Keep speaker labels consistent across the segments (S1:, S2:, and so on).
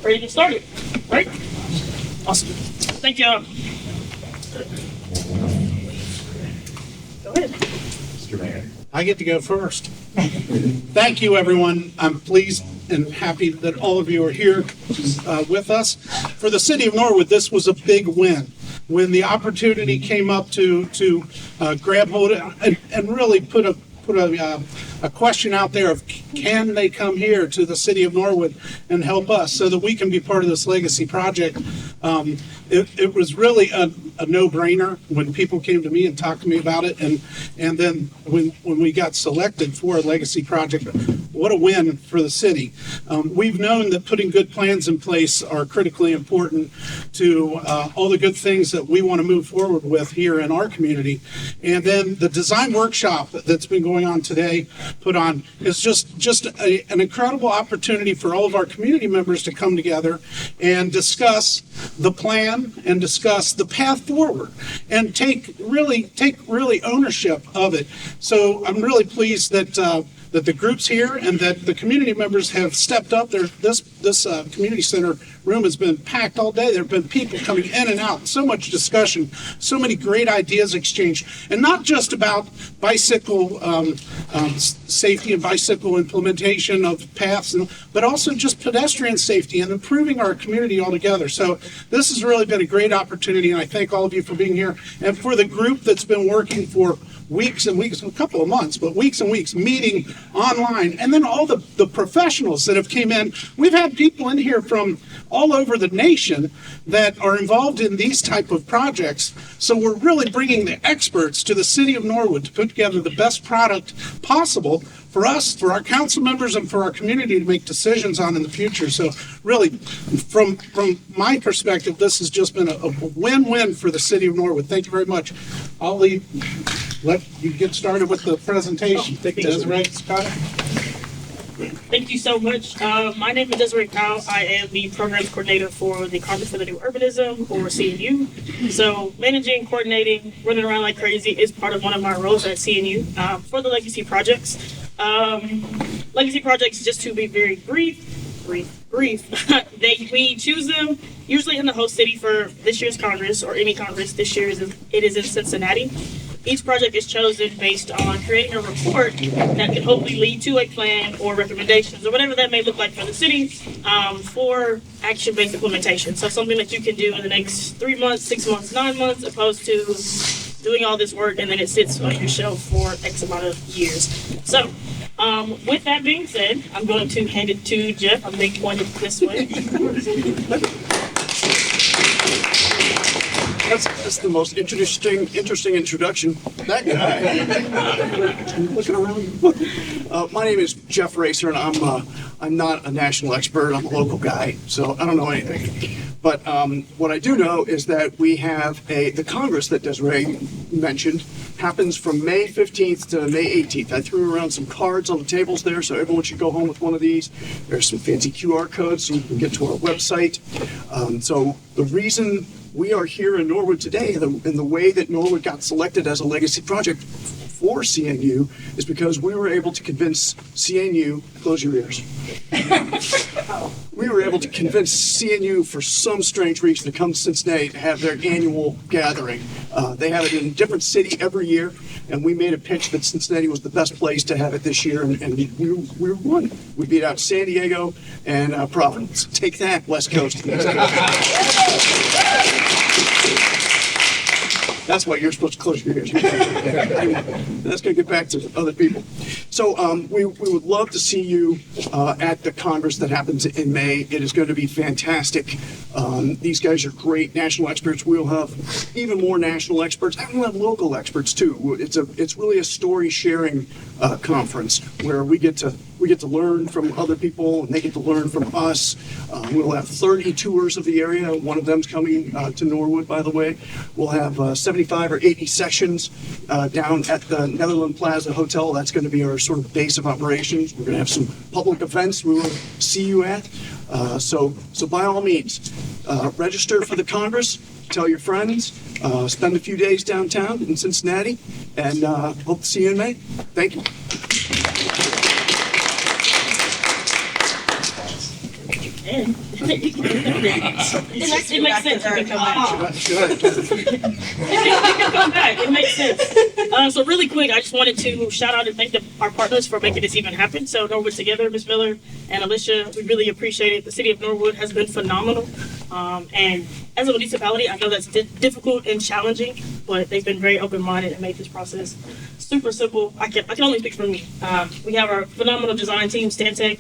S1: ready to get started, right? Awesome. Thank you. Go ahead.
S2: Mr. Mayor. I get to go first. Thank you, everyone. I'm pleased and happy that all of you are here with us. For the city of Norwood, this was a big win. When the opportunity came up to grab hold and really put a question out there of can they come here to the city of Norwood and help us so that we can be part of this legacy project. It was really a no-brainer when people came to me and talked to me about it, and then when we got selected for a legacy project, what a win for the city. We've known that putting good plans in place are critically important to all the good things that we want to move forward with here in our community. And then the design workshop that's been going on today, put on, is just an incredible opportunity for all of our community members to come together and discuss the plan and discuss the path forward and take really ownership of it. So I'm really pleased that the group's here and that the community members have stepped up. This community center room has been packed all day. There have been people coming in and out, so much discussion, so many great ideas exchanged, and not just about bicycle safety and bicycle implementation of paths, but also just pedestrian safety and improving our community altogether. So this has really been a great opportunity, and I thank all of you for being here, and for the group that's been working for weeks and weeks, a couple of months, but weeks and weeks, meeting online, and then all the professionals that have came in. We've had people in here from all over the nation that are involved in these type of projects. So we're really bringing the experts to the city of Norwood to put together the best product possible for us, for our council members, and for our community to make decisions on in the future. So really, from my perspective, this has just been a win-win for the city of Norwood. Thank you very much. I'll let you get started with the presentation. Desiree, Scott.
S1: Thank you so much. My name is Desiree Powell. I am the programs coordinator for the Conference for the New Urbanism, or CNU. So managing, coordinating, running around like crazy is part of one of my roles at CNU for the legacy projects. Legacy projects, just to be very brief, we choose them usually in the host city for this year's Congress, or any Congress. This year it is in Cincinnati. Each project is chosen based on creating a report that can hopefully lead to a plan or recommendations or whatever that may look like for the city for action-based implementation. So something that you can do in the next 3 months, 6 months, 9 months, opposed to doing all this work and then it sits on your shelf for X amount of years. So with that being said, I'm going to hand it to Jeff. I'm being pointed this way.
S3: That's the most interesting introduction. That guy. Looking around. My name is Jeff Racer, and I'm not a national expert. I'm a local guy, so I don't know anything. But what I do know is that we have the Congress that Desiree mentioned happens from May 15th to May 18th. I threw around some cards on the tables there, so everyone should go home with one of these. There's some fancy QR codes so you can get to our website. So the reason we are here in Norwood today, and the way that Norwood got selected as a legacy project for CNU is because we were able to convince CNU, close your ears. We were able to convince CNU for some strange reason to come to Cincinnati to have their annual gathering. They have it in a different city every year, and we made a pitch that Cincinnati was the best place to have it this year, and we won. We beat out San Diego and Providence. Take that, West Coast. That's why you're supposed to close your ears. Let's get back to other people. So we would love to see you at the Congress that happens in May. It is going to be fantastic. These guys are great national experts. We'll have even more national experts, and we'll have local experts too. It's really a story sharing conference where we get to learn from other people, and they get to learn from us. We'll have 30 tours of the area. One of them's coming to Norwood, by the way. We'll have 75 or 80 sessions down at the Netherland Plaza Hotel. That's going to be our sort of base of operations. We're going to have some public events we will see you at. So by all means, register for the Congress. Tell your friends. Spend a few days downtown in Cincinnati, and hope to see you in May. Thank you.
S1: And it makes sense if it come back. It can come back. It makes sense. So really quick, I just wanted to shout out and thank our partners for making this even happen. So Norwood Together, Ms. Miller and Alicia, we really appreciate it. The city of Norwood has been phenomenal. And as a municipality, I know that's difficult and challenging, but they've been very open-minded and made this process super simple. I can only speak for me. We have our phenomenal design team, Stantec,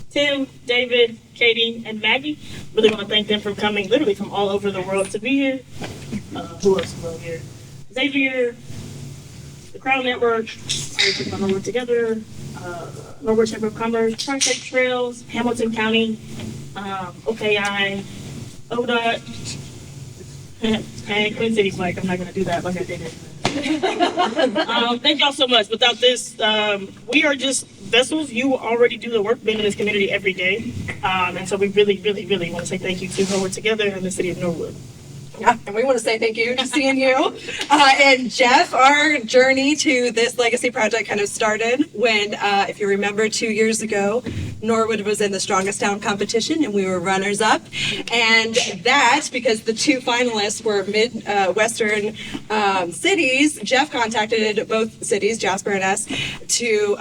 S1: Tim, David, Katie, and Maggie. Really want to thank them for coming literally from all over the world to be here. Who else is over here? Xavier, the Crown Network, I took my Norwood Together, Norwood Chamber of Commerce, Tri-State Trails, Hamilton County, OKI, ODOT, and Queen City Flag. I'm not going to do that like I did it. Thank y'all so much. Without this, we are just vessels. You already do the work being in this community every day. And so we really, really, really want to say thank you to Norwood Together and the city of Norwood.
S4: Yeah, and we want to say thank you to seeing you. And Jeff, our journey to this legacy project kind of started when, if you remember 2 years ago, Norwood was in the Strongest Town competition and we were runners up. And that, because the two finalists were Midwestern cities, Jeff contacted both cities, Jasper and us, to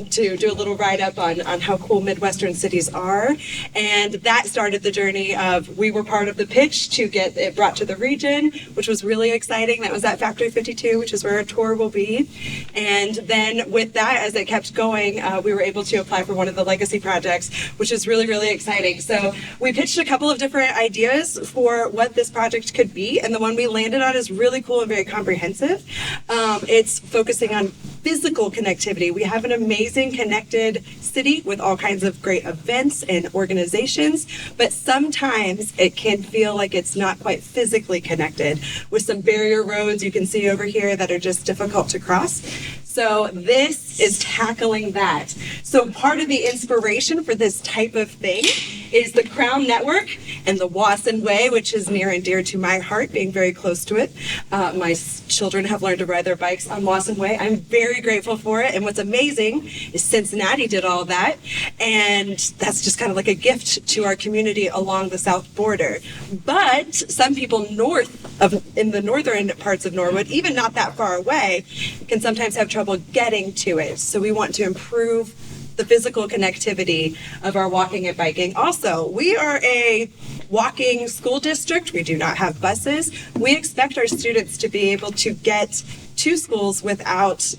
S4: do a little write-up on how cool Midwestern cities are. And that started the journey of, we were part of the pitch to get it brought to the region, which was really exciting. That was at Factory 52, which is where our tour will be. And then with that, as it kept going, we were able to apply for one of the legacy projects, which is really, really exciting. So we pitched a couple of different ideas for what this project could be, and the one we landed on is really cool and very comprehensive. It's focusing on physical connectivity. We have an amazing connected city with all kinds of great events and organizations, but sometimes it can feel like it's not quite physically connected, with some barrier roads you can see over here that are just difficult to cross. So this is tackling that. So part of the inspiration for this type of thing is the Crown Network and the Wasson Way, which is near and dear to my heart, being very close to it. My children have learned to ride their bikes on Wasson Way. I'm very grateful for it. And what's amazing is Cincinnati did all that. And that's just kind of like a gift to our community along the south border. But some people in the northern parts of Norwood, even not that far away, can sometimes have trouble getting to it. So we want to improve the physical connectivity of our walking and biking. Also, we are a walking school district. We do not have buses. We expect our students to be able to get to schools without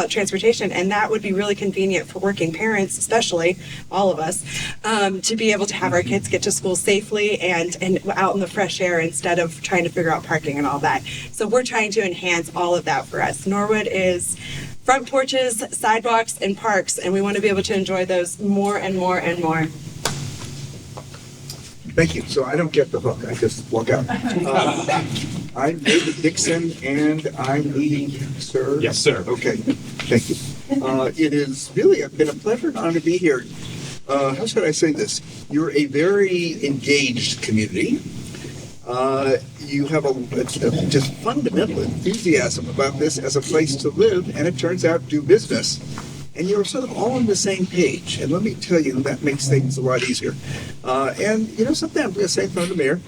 S4: transportation, and that would be really convenient for working parents, especially all of us, to be able to have our kids get to school safely and out in the fresh air instead of trying to figure out parking and all that. So we're trying to enhance all of that for us. Norwood is front porches, sidewalks, and parks, and we want to be able to enjoy those more and more and more.
S5: Thank you. So I don't get the hook. I just walk out. I'm David Dixon, and I'm the sir.
S6: Yes, sir.
S5: Okay. Thank you. It is really been a pleasure and honor to be here. How should I say this? You're a very engaged community. You have a just fundamental enthusiasm about this as a place to live, and it turns out do business. And you're sort of all on the same page. And let me tell you, that makes things a lot easier. And, you know, something I'm going to say in front of the mayor,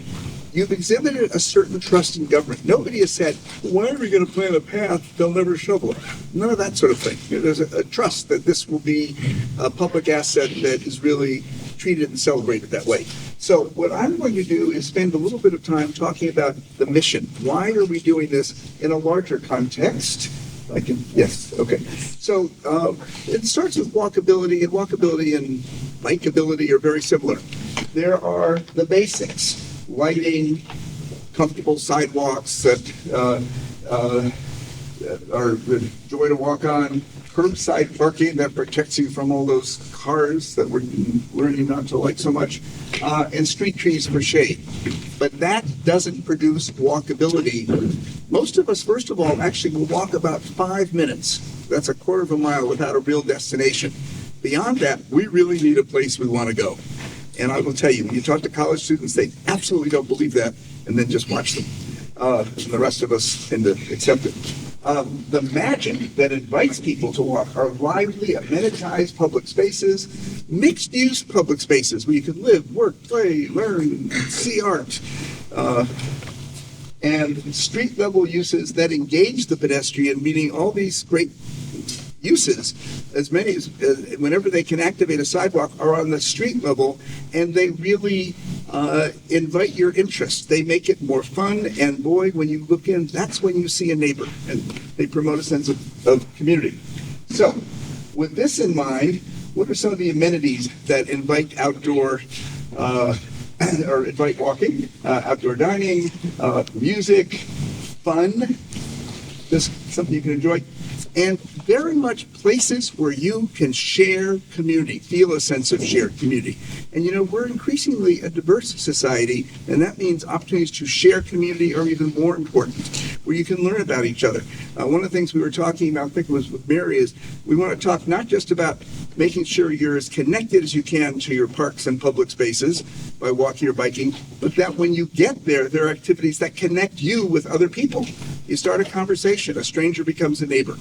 S5: you've exhibited a certain trust in government. Nobody has said, why are we going to plan a path they'll never shovel it? None of that sort of thing. You know, there's a trust that this will be a public asset that is really treated and celebrated that way. So what I'm going to do is spend a little bit of time talking about the mission. Why are we doing this in a larger context? Yes, okay. So it starts with walkability, and walkability and bikeability are very similar. There are the basics: lighting, comfortable sidewalks that are the joy to walk on, curbside parking that protects you from all those cars that we're learning not to like so much, and street trees for shade. But that doesn't produce walkability. Most of us, first of all, actually will walk about 5 minutes. That's a quarter of a mile without a real destination. Beyond that, we really need a place we want to go. And I will tell you, when you talk to college students, they absolutely don't believe that, and then just watch them. And the rest of us tend to accept it. the magic that invites people to walk are lively, amenitized public spaces, mixed-use public spaces where you can live, work, play, learn, see art, and street-level uses that engage the pedestrian, meaning all these great uses, as many as whenever they can activate a sidewalk, are on the street level, and they really invite your interest. They make it more fun, and boy, when you look in, that's when you see a neighbor, and they promote a sense of community. So, with this in mind, what are some of the amenities that invite outdoor or invite walking, outdoor dining, music, fun, just something you can enjoy, and very much places where you can share community, feel a sense of shared community. And we're increasingly a diverse society, and that means opportunities to share community are even more important, where you can learn about each other. One of the things we were talking about, I think it was with Mary, is we want to talk not just about making sure you're as connected as you can to your parks and public spaces by walking or biking, but that when you get there, there are activities that connect you with other people. You start a conversation, a stranger becomes a neighbor.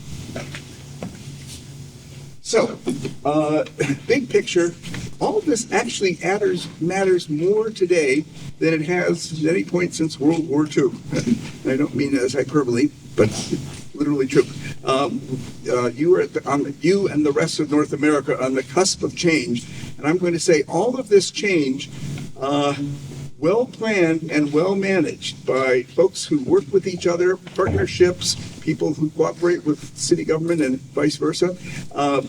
S5: So, big picture, all of this actually matters more today than it has at any point since World War II. I don't mean as hyperbole, but literally true. You and the rest of North America are on the cusp of change, and I'm going to say all of this change, well planned and well managed by folks who work with each other, partnerships, people who cooperate with city government and vice versa, are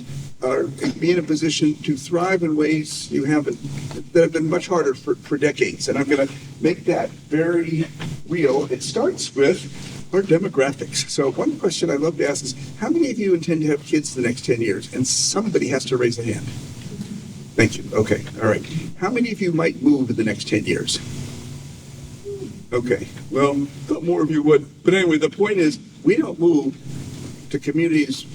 S5: be in a position to thrive in ways that have been much harder for decades. And I'm going to make that very real. It starts with our demographics. So one question I love to ask is, how many of you intend to have kids in the next 10 years? And somebody has to raise a hand. Thank you. Okay. All right. How many of you might move in the next 10 years? Okay. Well, thought more of you would. But anyway, the point is, we don't move to communities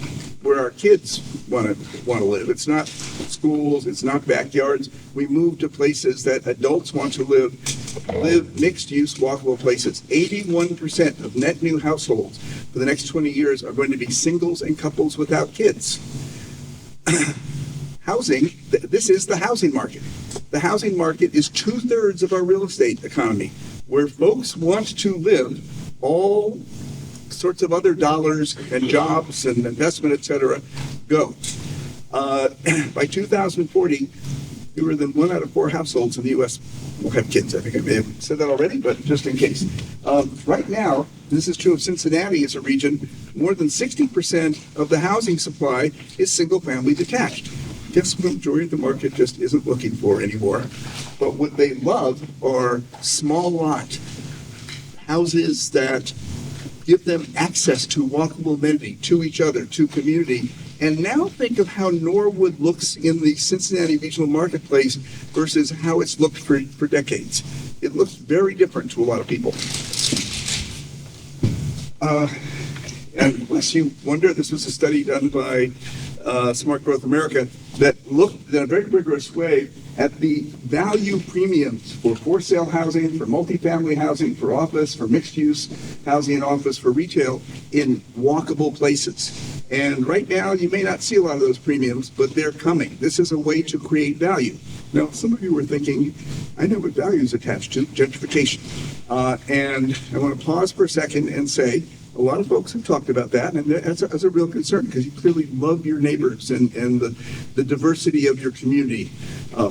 S5: where our kids want to live. It's not schools. It's not backyards. We move to places that adults want to live mixed-use, walkable places. 81% of net new households for the next 20 years are going to be singles and couples without kids. Housing, this is the housing market. The housing market is 2/3 of our real estate economy, where folks want to live. All sorts of other dollars and jobs and investment, et cetera, go. By 2040, fewer than 1 out of 4 households in the U.S. will have kids. I think I may have said that already, but just in case. Right now, this is true of Cincinnati as a region, more than 60% of the housing supply is single-family detached. Guess what the majority of the market just isn't looking for anymore. But what they love are small lot houses that give them access to walkable amenity, to each other, to community. And now think of how Norwood looks in the Cincinnati regional marketplace versus how it's looked for decades. It looks very different to a lot of people. And lest you wonder, this was a study done by Smart Growth America that looked in a very rigorous way at the value premiums for sale housing, for multifamily housing, for office, for mixed use housing and office, for retail in walkable places. And right now, you may not see a lot of those premiums, but they're coming. This is a way to create value. Now, some of you were thinking, I know what value is attached to gentrification. And I want to pause for a second and say, a lot of folks have talked about that, and that's a real concern because you clearly love your neighbors and the diversity of your community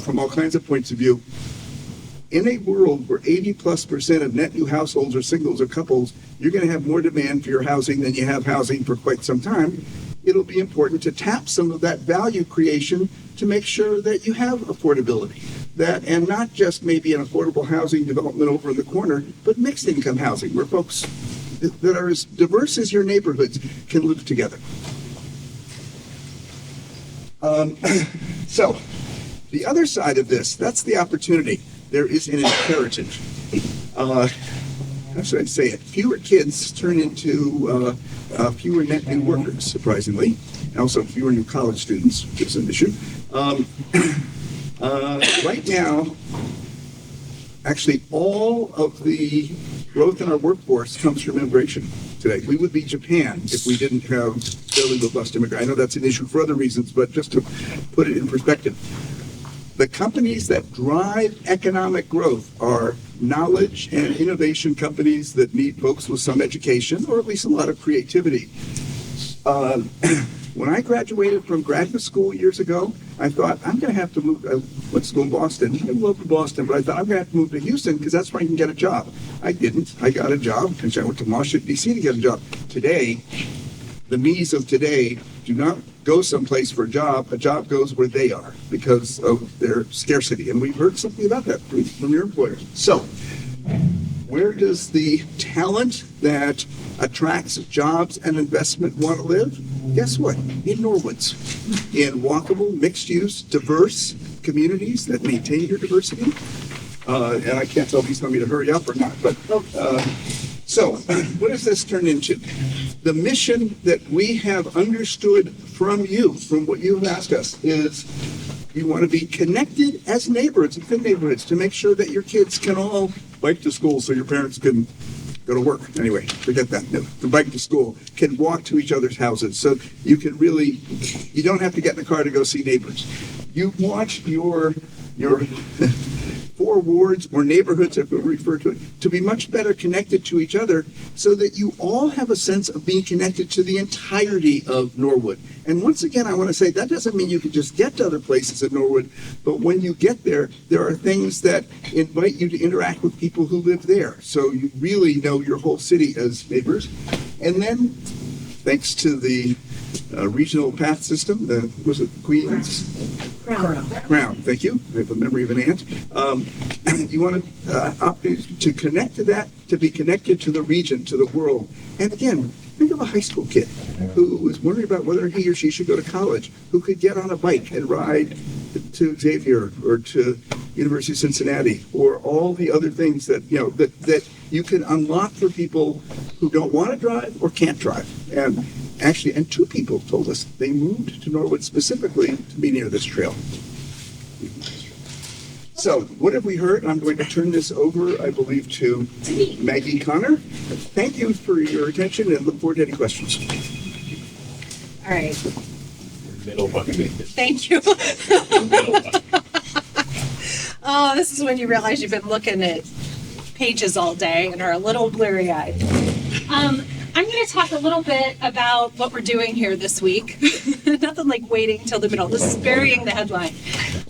S5: from all kinds of points of view. In a world where 80+% of net new households are singles or couples, you're going to have more demand for your housing than you have housing for quite some time. It'll be important to tap some of that value creation to make sure that you have affordability. And not just maybe an affordable housing development over in the corner, but mixed income housing where folks that are as diverse as your neighborhoods can live together. So, the other side of this, that's the opportunity. There is an imperative. How should I say it? Fewer kids turn into fewer net new workers, surprisingly. And also fewer new college students, which is an issue. Right now, actually all of the growth in our workforce comes from immigration. today. We would be Japan if we didn't have fairly robust immigration. I know that's an issue for other reasons, but just to put it in perspective, the companies that drive economic growth are knowledge and innovation companies that need folks with some education or at least a lot of creativity. When I graduated from graduate school years ago, I thought, I'm going to have to move. I went to school in Boston. I loved Boston, but I thought, I'm going to have to move to Houston because that's where I can get a job. I didn't. I got a job, and I went to Washington, D.C. to get a job. Today, the me's of today do not go someplace for a job. A job goes where they are because of their scarcity. And we've heard something about that from your employers. So, where does the talent that attracts jobs and investment want to live? Guess what? In Norwoods. In walkable, mixed-use, diverse communities that maintain your diversity. And I can't tell if he's telling me to hurry up or not, but so what does this turn into? The mission that we have understood from you, from what you have asked us, is you want to be connected as neighborhoods, within neighborhoods, to make sure that your kids can all bike to school so your parents can go to work. Anyway, forget that. The bike to school, can walk to each other's houses. So you can really, you don't have to get in the car to go see neighbors. You want your 4 wards or neighborhoods, if we refer to it, to be much better connected to each other so that you all have a sense of being connected to the entirety of Norwood. And once again, I want to say that doesn't mean you can just get to other places in Norwood, but when you get there, there are things that invite you to interact with people who live there. So you really know your whole city as neighbors. And then, thanks to the regional path system, was it Queens? Crown, thank you. I have a memory of an ant. You want to opt to connect to that, to be connected to the region, to the world. And again, think of a high school kid who was wondering about whether he or she should go to college, who could get on a bike and ride to Xavier or to University of Cincinnati, or all the other things that that you can unlock for people who don't want to drive or can't drive. And actually, 2 people told us they moved to Norwood specifically to be near this trail. So, what have we heard? I'm going to turn this over, I believe, to Maggie Connor. Thank you for your attention and look forward to any questions.
S6: All right.
S7: Middle button.
S6: Thank you. Oh, this is when you realize you've been looking at pages all day and are a little bleary-eyed. I'm going to talk a little bit about what we're doing here this week. Nothing like waiting till the middle. This is burying the headline.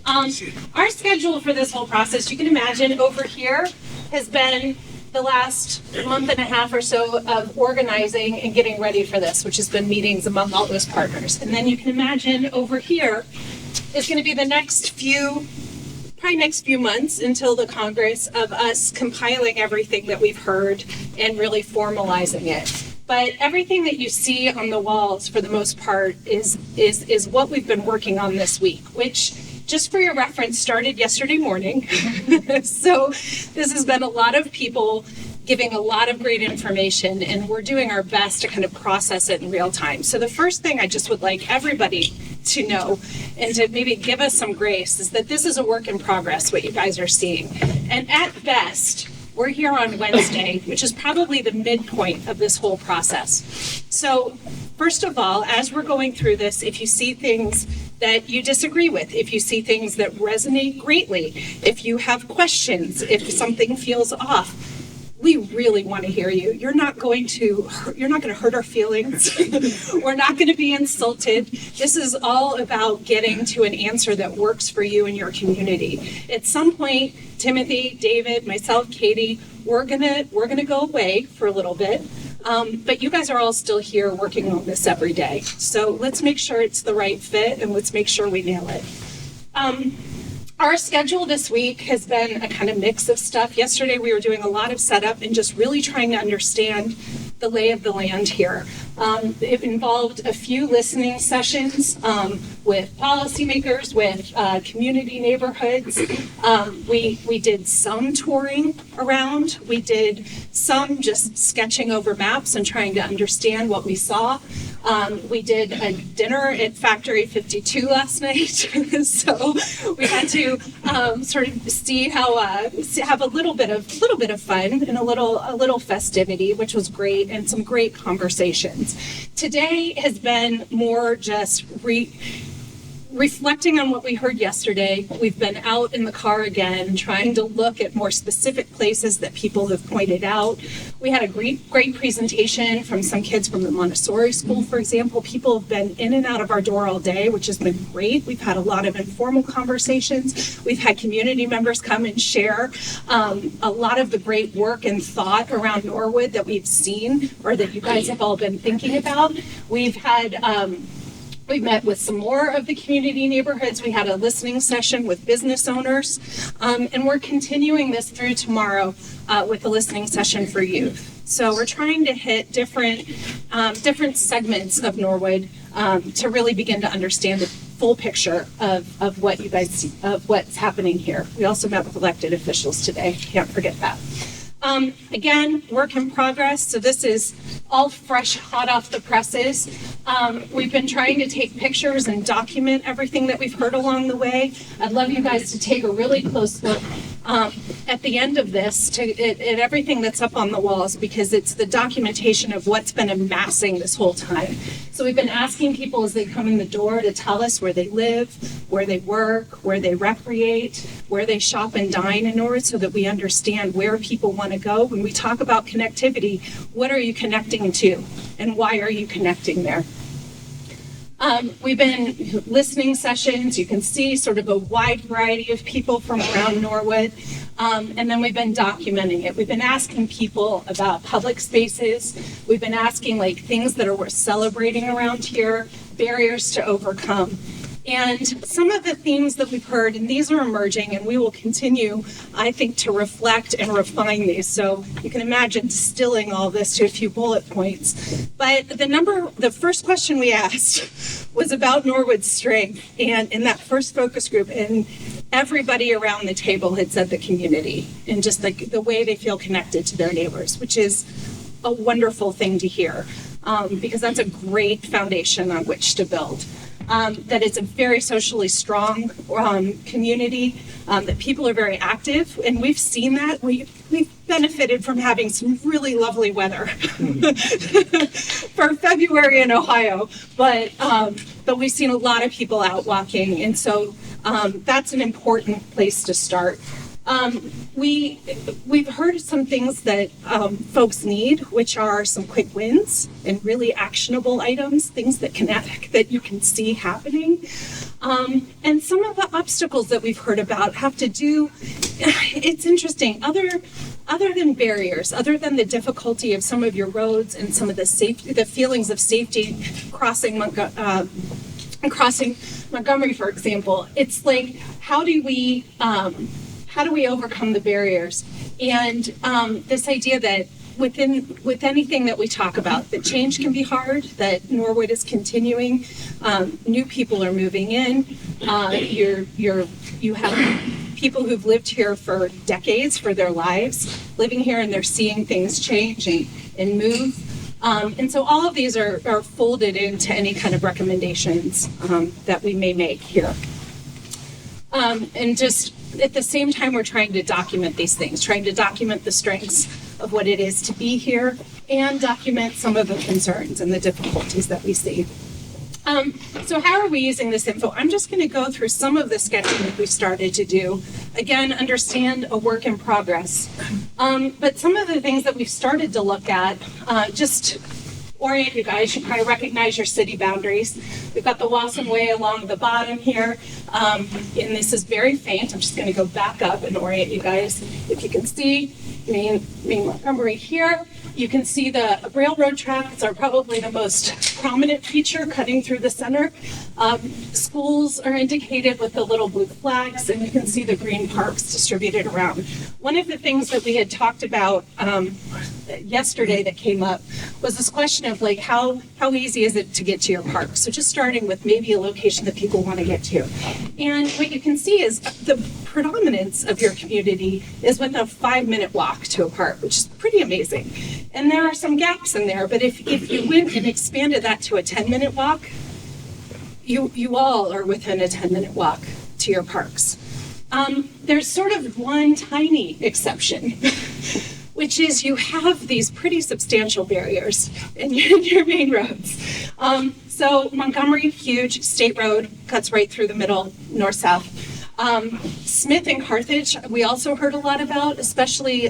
S6: Our schedule for this whole process, you can imagine over here, has been the last month and a half or so of organizing and getting ready for this, which has been meetings among all those partners. And then you can imagine over here is going to be the next few months until the Congress of us compiling everything that we've heard and really formalizing it. But everything that you see on the walls, for the most part, is what we've been working on this week, which, just for your reference, started yesterday morning. So this has been a lot of people giving a lot of great information, and we're doing our best to kind of process it in real time. So the first thing I just would like everybody to know and to maybe give us some grace is that this is a work in progress, what you guys are seeing. And at best, we're here on Wednesday, which is probably the midpoint of this whole process. So first of all, as we're going through this, if you see things that you disagree with, if you see things that resonate greatly, if you have questions, if something feels off, we really want to hear you. You're not going to hurt our feelings. We're not going to be insulted. This is all about getting to an answer that works for you and your community. At some point, Timothy, David, myself, Katie, we're gonna go away for a little bit. But you guys are all still here working on this every day. So let's make sure it's the right fit and let's make sure we nail it. Our schedule this week has been a kind of mix of stuff. Yesterday we were doing a lot of setup and just really trying to understand the lay of the land here. It involved a few listening sessions with policymakers, with community neighborhoods. We did some touring around. We did some just sketching over maps and trying to understand what we saw. We did a dinner at Factory 52 last night, so we had to sort of see how have a little bit of fun and a little festivity, which was great, and some great conversations. Today has been more just reflecting on what we heard yesterday. We've been out in the car again, trying to look at more specific places that people have pointed out. We had a great presentation from some kids from the Montessori school, for example. People have been in and out of our door all day, which has been great. We've had a lot of informal conversations. We've had community members come and share a lot of the great work and thought around Norwood that we've seen, or that you guys have all been thinking about. We've met with some more of the community neighborhoods. We had a listening session with business owners, and we're continuing this through tomorrow with a listening session for youth. So we're trying to hit different segments of Norwood to really begin to understand the full picture of what you guys see, of what's happening here. We also met with elected officials today. Can't forget that. Again, work in progress. So this is all fresh, hot off the presses. We've been trying to take pictures and document everything that we've heard along the way. I'd love you guys to take a really close look at the end of this at everything that's up on the walls, because it's the documentation of what's been amassing this whole time. So we've been asking people as they come in the door to tell us where they live, where they work, where they recreate, where they shop and dine in Norwood, so that we understand where people want to go. When we talk about connectivity, what are you connecting to, and why are you connecting there? We've been listening sessions. You can see sort of a wide variety of people from around Norwood. And then we've been documenting it. We've been asking people about public spaces. We've been asking like things that are worth celebrating around here, barriers to overcome. And some of the themes that we've heard, and these are emerging, and we will continue, I think, to reflect and refine these. So you can imagine distilling all this to a few bullet points. But the first question we asked was about Norwood's strength. And in that first focus group, and everybody around the table had said the community, and just like the way they feel connected to their neighbors, which is a wonderful thing to hear, because that's a great foundation on which to build. That it's a very socially strong community, that people are very active, and we've seen that. We've benefited from having some really lovely weather for February in Ohio, but we've seen a lot of people out walking, and so that's an important place to start. We've heard some things that folks need, which are some quick wins and really actionable items, things that you can see happening. And some of the obstacles that we've heard about have to do, it's interesting, other than barriers, other than the difficulty of some of your roads and some of the feelings of safety crossing Montgomery, for example. It's like, how do we overcome the barriers? And this idea that with anything that we talk about, that change can be hard, that Norwood is continuing, new people are moving in, you have people who've lived here for decades, for their lives, living here, and they're seeing things change and move. And so all of these are folded into any kind of recommendations that we may make here. And just at the same time, we're trying to document these things, trying to document the strengths of what it is to be here, and document some of the concerns and the difficulties that we see. So how are we using this info? I'm just going to go through some of the sketching that we started to do. Again, understand a work in progress. But some of the things that we've started to look at, just orient you guys. You probably recognize your city boundaries. We've got the Wasson Way along the bottom here, and this is very faint. I'm just going to go back up and orient you guys. If you can see main Montgomery here, you can see the railroad tracks are probably the most prominent feature cutting through the center. Schools are indicated with the little blue flags, and you can see the green parks distributed around. One of the things that we had talked about yesterday that came up was this question of like how easy is it to get to your park? So just starting with maybe a location that people want to get to. And what you can see is the predominance of your community is within a 5-minute walk to a park, which is pretty amazing. And there are some gaps in there, but if you went and expanded that to a 10-minute walk, you all are within a 10-minute walk to your parks. There's sort of one tiny exception, which is you have these pretty substantial barriers in your main roads. So Montgomery, huge state road, cuts right through the middle, north-south. Smith and Carthage, we also heard a lot about, especially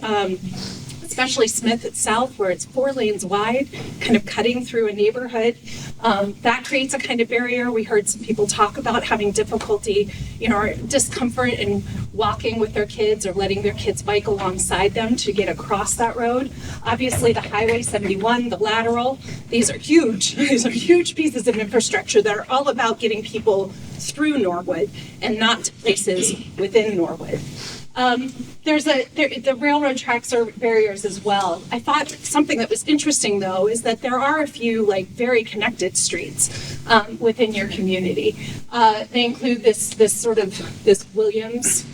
S6: Smith itself, where it's 4 lanes wide, kind of cutting through a neighborhood. That creates a kind of barrier. We heard some people talk about having difficulty, or discomfort in walking with their kids or letting their kids bike alongside them to get across that road. Obviously, the Highway 71, the lateral, these are huge. These are huge pieces of infrastructure that are all about getting people through Norwood and not to places within Norwood. The railroad tracks are barriers as well. I thought something that was interesting, though, is that there are a few very connected streets within your community. They include this Williams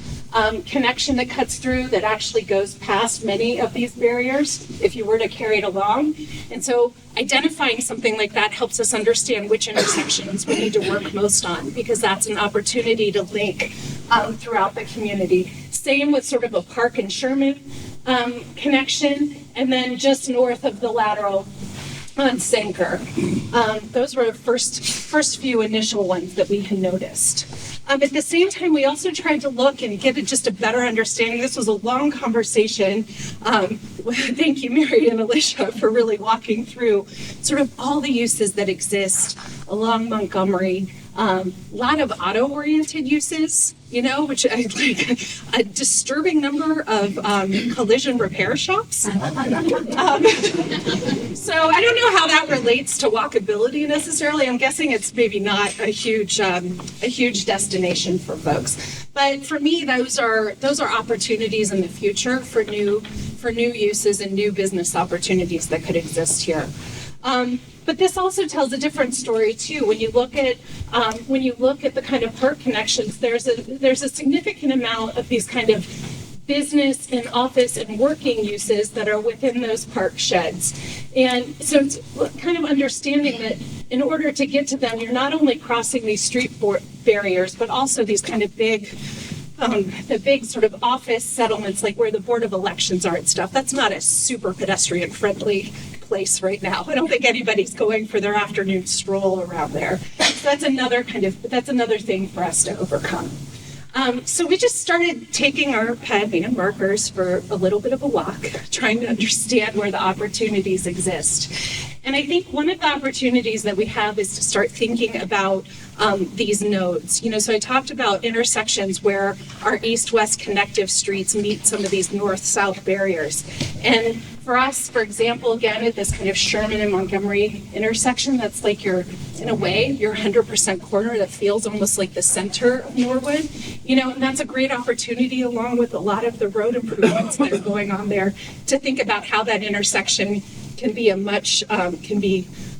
S6: connection that cuts through that actually goes past many of these barriers if you were to carry it along. And so identifying something like that helps us understand which intersections we need to work most on, because that's an opportunity to link throughout the community. Same with sort of a Park and Sherman connection, and then just north of the lateral on Sanker. Those were the first few initial ones that we had noticed. At the same time, we also tried to look and get just a better understanding. This was a long conversation. Thank you, Mary and Alicia, for really walking through sort of all the uses that exist along Montgomery. A lot of auto-oriented uses, which I like, a disturbing number of collision repair shops. So I don't know how that relates to walkability necessarily. I'm guessing it's maybe not a huge destination for folks. But for me, those are opportunities in the future for new uses and new business opportunities that could exist here. But this also tells a different story too. When you look at the kind of park connections, there's a significant amount of these kind of business and office and working uses that are within those park sheds. And so it's kind of understanding that in order to get to them, you're not only crossing these street barriers, but also these kind of the big sort of office settlements, like where the Board of Elections are and stuff. That's not a super pedestrian friendly place right now. I don't think anybody's going for their afternoon stroll around there. So that's another thing for us to overcome. So we just started taking our pen and markers for a little bit of a walk, trying to understand where the opportunities exist. And I think one of the opportunities that we have is to start thinking about these nodes. So I talked about intersections where our east-west connective streets meet some of these north-south barriers. And for us, for example, again, at this kind of Sherman and Montgomery intersection, that's like in a way, your 100% corner that feels almost like the center of Norwood. And that's a great opportunity, along with a lot of the road improvements that are going on there, to think about how that intersection can be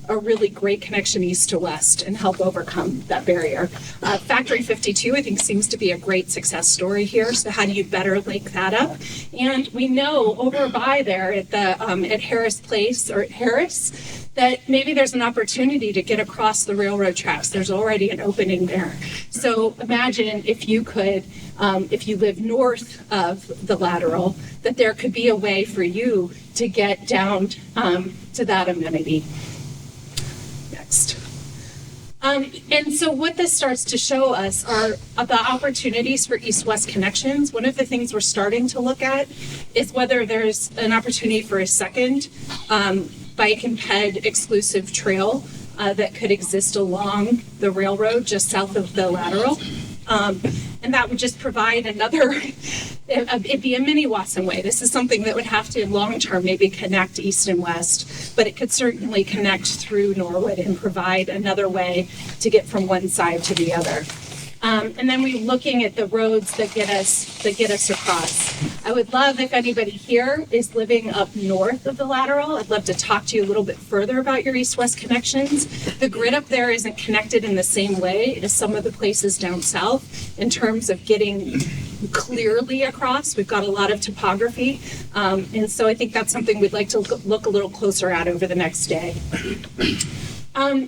S6: a really great connection east to west and help overcome that barrier. Factory 52, I think, seems to be a great success story here. So how do you better link that up? And we know over by there at Harris Place or at Harris, that maybe there's an opportunity to get across the railroad tracks. There's already an opening there. So imagine if you could, if you live north of the lateral, that there could be a way for you to get down to that amenity. Next. And so what this starts to show us are the opportunities for east-west connections. One of the things we're starting to look at is whether there's an opportunity for a second bike and ped exclusive trail that could exist along the railroad just south of the lateral. And that would just provide another, it'd be a mini Watson Way. This is something that would have to long-term maybe connect east and west, but it could certainly connect through Norwood and provide another way to get from one side to the other. And then we're looking at the roads that get us across. I would love if anybody here is living up north of the lateral. I'd love to talk to you a little bit further about your east-west connections. The grid up there isn't connected in the same way as some of the places down south in terms of getting clearly across. We've got a lot of topography. And so I think that's something we'd like to look a little closer at over the next day.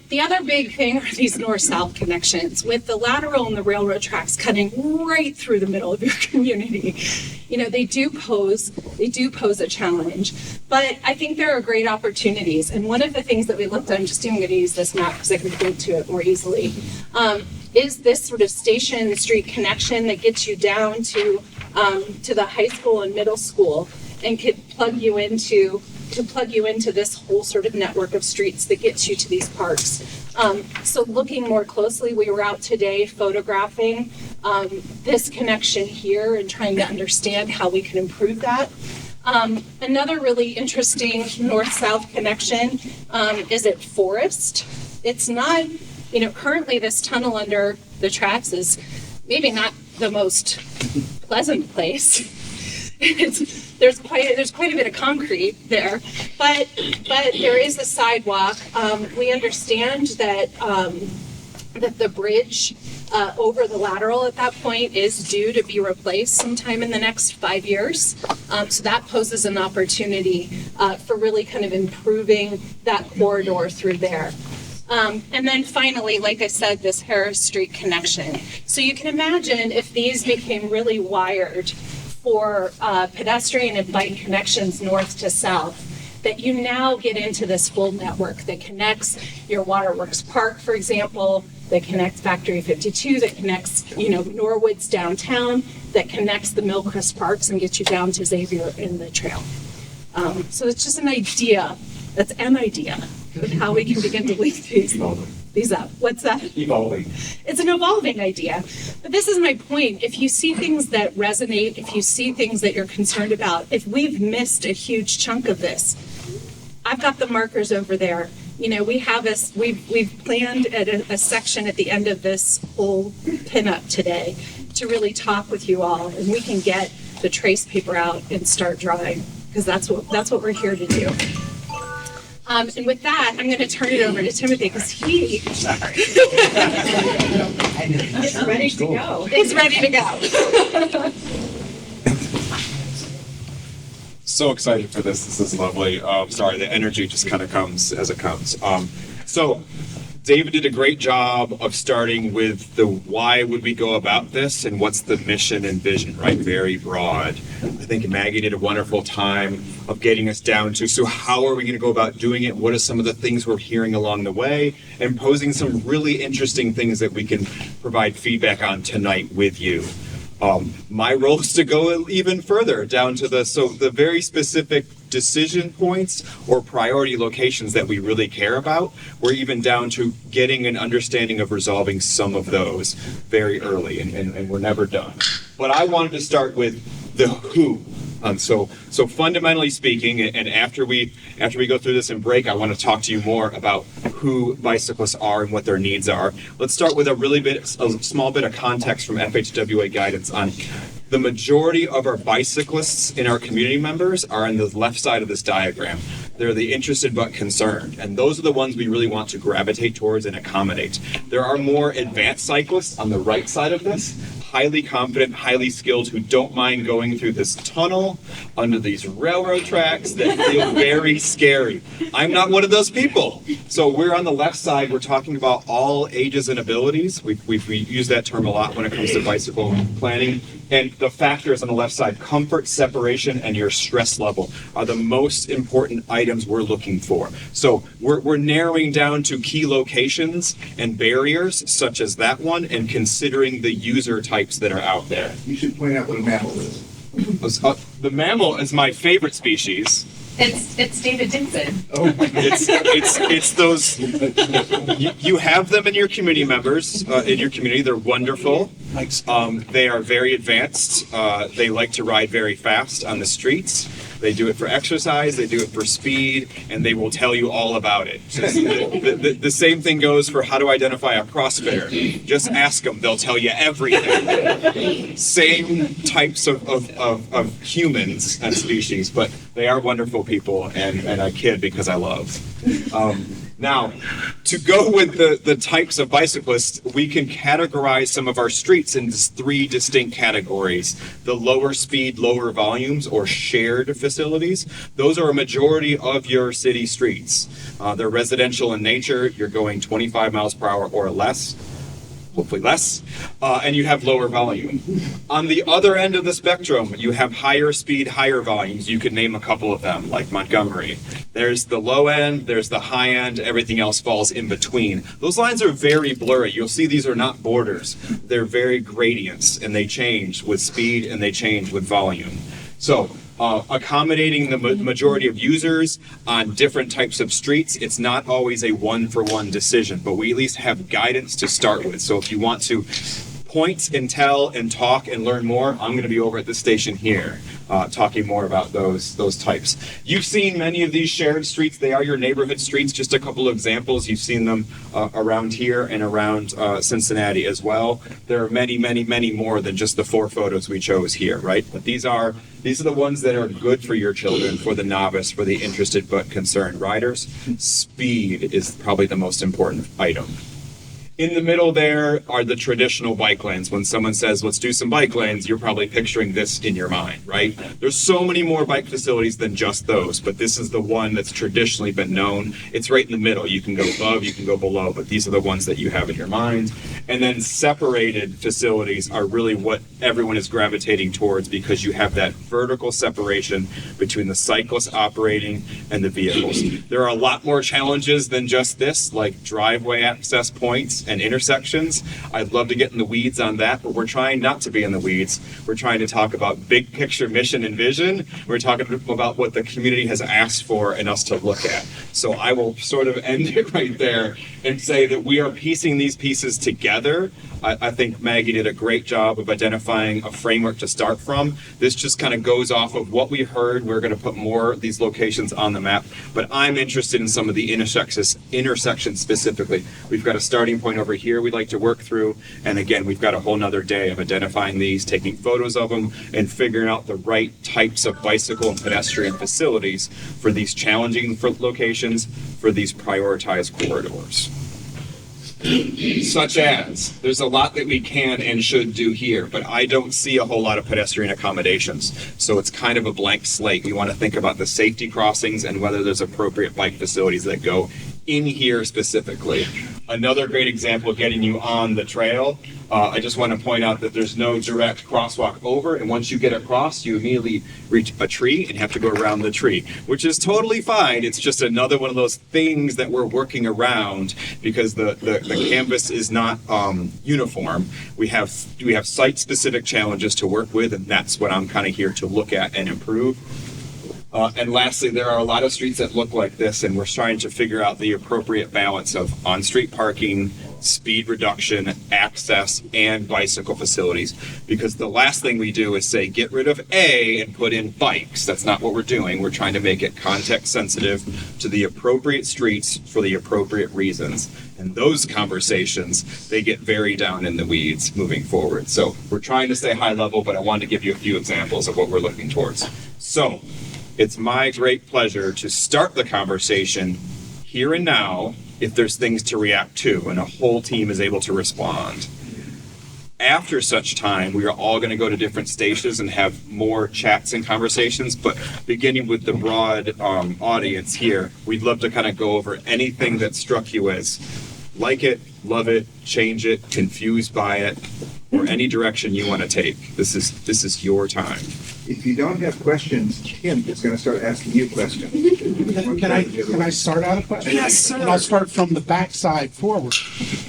S6: The other big thing are these north-south connections with the lateral and the railroad tracks cutting right through the middle of your community. You know, they do pose a challenge, but I think there are great opportunities. And one of the things that we looked at, I'm just even going to use this map because I can point to it more easily, is this sort of Station Street connection that gets you down to the high school and middle school and could plug you into this whole sort of network of streets that gets you to these parks. So looking more closely, we were out today photographing this connection here and trying to understand how we can improve that. Another really interesting north-south connection is at Forest. It's not, you know, currently this tunnel under the tracks is maybe not the most pleasant place. There's quite a bit of concrete there, but there is a sidewalk. We understand that that the bridge over the lateral at that point is due to be replaced sometime in the next 5 years. So that poses an opportunity for really kind of improving that corridor through there. And then finally, like I said, this Harris Street connection. So you can imagine if these became really wired for pedestrian and bike connections north to south, that you now get into this full network that connects your Waterworks Park, for example, that connects Factory 52, that connects, you know, Norwood's downtown, that connects the Millcrest Parks and gets you down to Xavier in the trail. So it's just an idea. That's an idea of how we can begin to link these up. What's that?
S7: Evolving.
S6: It's an evolving idea. But this is my point. If you see things that resonate, if you see things that you're concerned about, if we've missed a huge chunk of this, I've got the markers over there. You know, we've planned at a section at the end of this whole pinup today to really talk with you all, and we can get the trace paper out and start drawing, because that's what we're here to do. And with that, I'm going to turn it over to Timothy because he is ready to go. He's ready to go.
S7: So excited for this. This is lovely. Sorry, the energy just kind of comes as it comes. So David did a great job of starting with the why would we go about this and what's the mission and vision, right? Very broad. I think Maggie did a wonderful time of getting us down to, so how are we going to go about doing it? What are some of the things we're hearing along the way? And posing some really interesting things that we can provide feedback on tonight with you. My role is to go even further down to the very specific decision points or priority locations that we really care about. We're even down to getting an understanding of resolving some of those very early, and we're never done. But I wanted to start with the who. So fundamentally speaking, and after we go through this and break, I want to talk to you more about who bicyclists are and what their needs are. Let's start with a small bit of context from FHWA guidance on the majority of our bicyclists in our community members are on the left side of this diagram. They're the interested but concerned, and those are the ones we really want to gravitate towards and accommodate. There are more advanced cyclists on the right side of this, highly confident, highly skilled, who don't mind going through this tunnel under these railroad tracks that feel very scary. I'm not one of those people. So we're on the left side. We're talking about all ages and abilities. We use that term a lot when it comes to bicycle planning. And the factors on the left side, comfort, separation, and your stress level, are the most important items we're looking for. So we're narrowing down to key locations and barriers such as that one, and considering the user types that are out there.
S5: You should point out what a mammal is.
S7: The mammal is my favorite species.
S6: It's David Dixon.
S5: Oh,
S7: It's those, you have them in your community members, in your community. They're wonderful. They are very advanced. They like to ride very fast on the streets. They do it for exercise, they do it for speed, and they will tell you all about it. The same thing goes for how to identify a CrossFitter. Just ask them, they'll tell you everything. Same types of humans and species, but they are wonderful people, and I kid because I love. Now, to go with the types of bicyclists, we can categorize some of our streets into 3 distinct categories. The lower speed, lower volumes, or shared facilities. Those are a majority of your city streets. They're residential in nature. You're going 25 miles per hour or less. Hopefully less, and you have lower volume. On the other end of the spectrum, you have higher speed, higher volumes. You could name a couple of them, like Montgomery. There's the low end, there's the high end, everything else falls in between. Those lines are very blurry. You'll see these are not borders. They're very gradients, and they change with speed and they change with volume. So, accommodating the majority of users on different types of streets, it's not always a one-for-one decision, but we at least have guidance to start with. So if you want to point and tell and talk and learn more, I'm going to be over at the station here talking more about those types. You've seen many of these shared streets. They are your neighborhood streets. Just a couple of examples. You've seen them around here and around Cincinnati as well. There are many, many, many more than just the 4 photos we chose here, right? But these are the ones that are good for your children, for the novice, for the interested but concerned riders. Speed is probably the most important item. In the middle there are the traditional bike lanes. When someone says, let's do some bike lanes, you're probably picturing this in your mind, right? There's so many more bike facilities than just those, but this is the one that's traditionally been known. It's right in the middle. You can go above, you can go below, but these are the ones that you have in your mind. And then separated facilities are really what everyone is gravitating towards because you have that vertical separation between the cyclists operating and the vehicles. There are a lot more challenges than just this, like driveway access points and intersections. I'd love to get in the weeds on that, but we're trying not to be in the weeds. We're trying to talk about big picture mission and vision. We're talking about what the community has asked for and us to look at. So I will sort of end it right there and say that we are piecing these pieces together. I think Maggie did a great job of identifying a framework to start from. This just kind of goes off of what we heard. We're going to put more of these locations on the map, but I'm interested in some of the intersections specifically. We've got a starting point over here we'd like to work through, and again, we've got a whole nother day of identifying these, taking photos of them, and figuring out the right types of bicycle and pedestrian facilities for these challenging locations, for these prioritized corridors. Such as, there's a lot that we can and should do here, but I don't see a whole lot of pedestrian accommodations. So it's kind of a blank slate. We want to think about the safety crossings and whether there's appropriate bike facilities that go in here specifically. Another great example of getting you on the trail, I just want to point out that there's no direct crosswalk over, and once you get across, you immediately reach a tree and have to go around the tree, which is totally fine. It's just another one of those things that we're working around because the canvas is not uniform. We have site-specific challenges to work with, and that's what I'm kind of here to look at and improve. And lastly, there are a lot of streets that look like this, and we're trying to figure out the appropriate balance of on-street parking, speed reduction, access, and bicycle facilities. Because the last thing we do is say, get rid of A and put in bikes. That's not what we're doing. We're trying to make it context sensitive to the appropriate streets for the appropriate reasons. And those conversations, they get very down in the weeds moving forward. So we're trying to stay high level, but I wanted to give you a few examples of what we're looking towards. So it's my great pleasure to start the conversation here and now if there's things to react to and a whole team is able to respond. After such time, we are all going to go to different stations and have more chats and conversations, but beginning with the broad audience here, we'd love to kind of go over anything that struck you as like it, love it, change it, confused by it, or any direction you want to take. This is your time.
S5: If you don't have questions, Kim is going to start asking you questions.
S2: Can I start out a question?
S3: Yes, sir.
S2: And I'll start from the backside forward.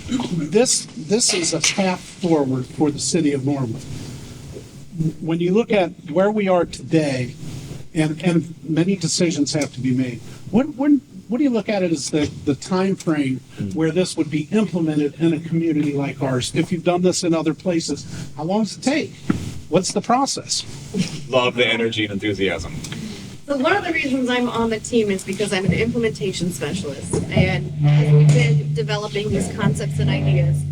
S2: This is a path forward for the city of Norwood. When you look at where we are today, and many decisions have to be made, what do you look at it as the time frame where this would be implemented in a community like ours? If you've done this in other places, how long does it take? What's the process?
S7: Love the energy and enthusiasm.
S8: So one of the reasons I'm on the team is because I'm an implementation specialist, and as we've been developing these concepts and ideas,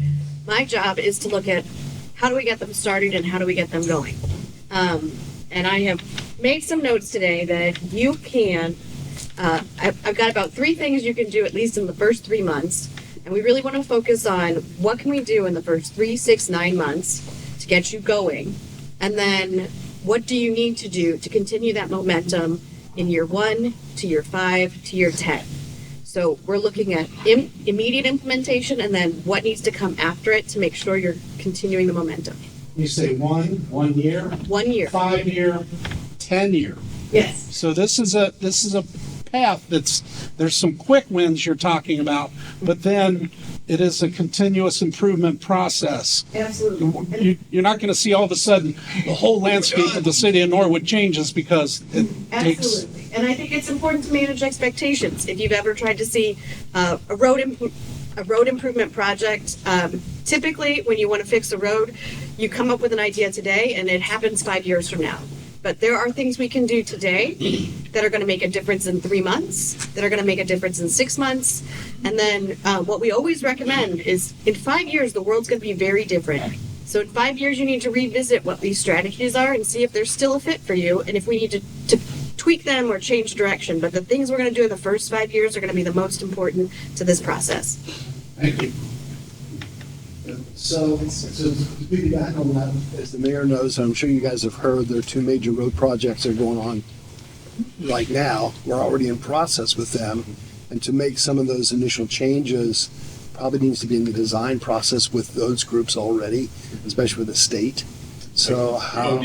S8: my job is to look at how do we get them started and how do we get them going. And I have made some notes today that you can I've got about 3 things you can do at least in the first 3 months. And we really want to focus on what can we do in the first 3, 6, 9 months to get you going. And then what do you need to do to continue that momentum in year 1 to year 5 to year 10. So we're looking at immediate implementation and then what needs to come after it to make sure you're continuing the momentum.
S2: You say 1 year,
S8: 1 year.
S2: 5 year, 10 year.
S8: Yes.
S2: So this is a path there's some quick wins you're talking about, but then it is a continuous improvement process.
S8: Absolutely.
S2: You're not going to see all of a sudden the whole landscape of the city of Norwood changes because it takes.
S8: Absolutely. And I think it's important to manage expectations. If you've ever tried to see a road improvement project, typically when you want to fix a road, you come up with an idea today and it happens 5 years from now. But there are things we can do today that are going to make a difference in 3 months, that are going to make a difference in 6 months. And then what we always recommend is in 5 years, the world's going to be very different. So in 5 years, you need to revisit what these strategies are and see if they're still a fit for you and if we need to tweak them or change direction. But the things we're going to do in the first 5 years are going to be the most important to this process.
S2: Thank you.
S9: So to piggyback on that, as the mayor knows, I'm sure you guys have heard, there are 2 major road projects that are going on right now. We're already in process with them. And to make some of those initial changes, probably needs to be in the design process with those groups already, especially with the state. So how,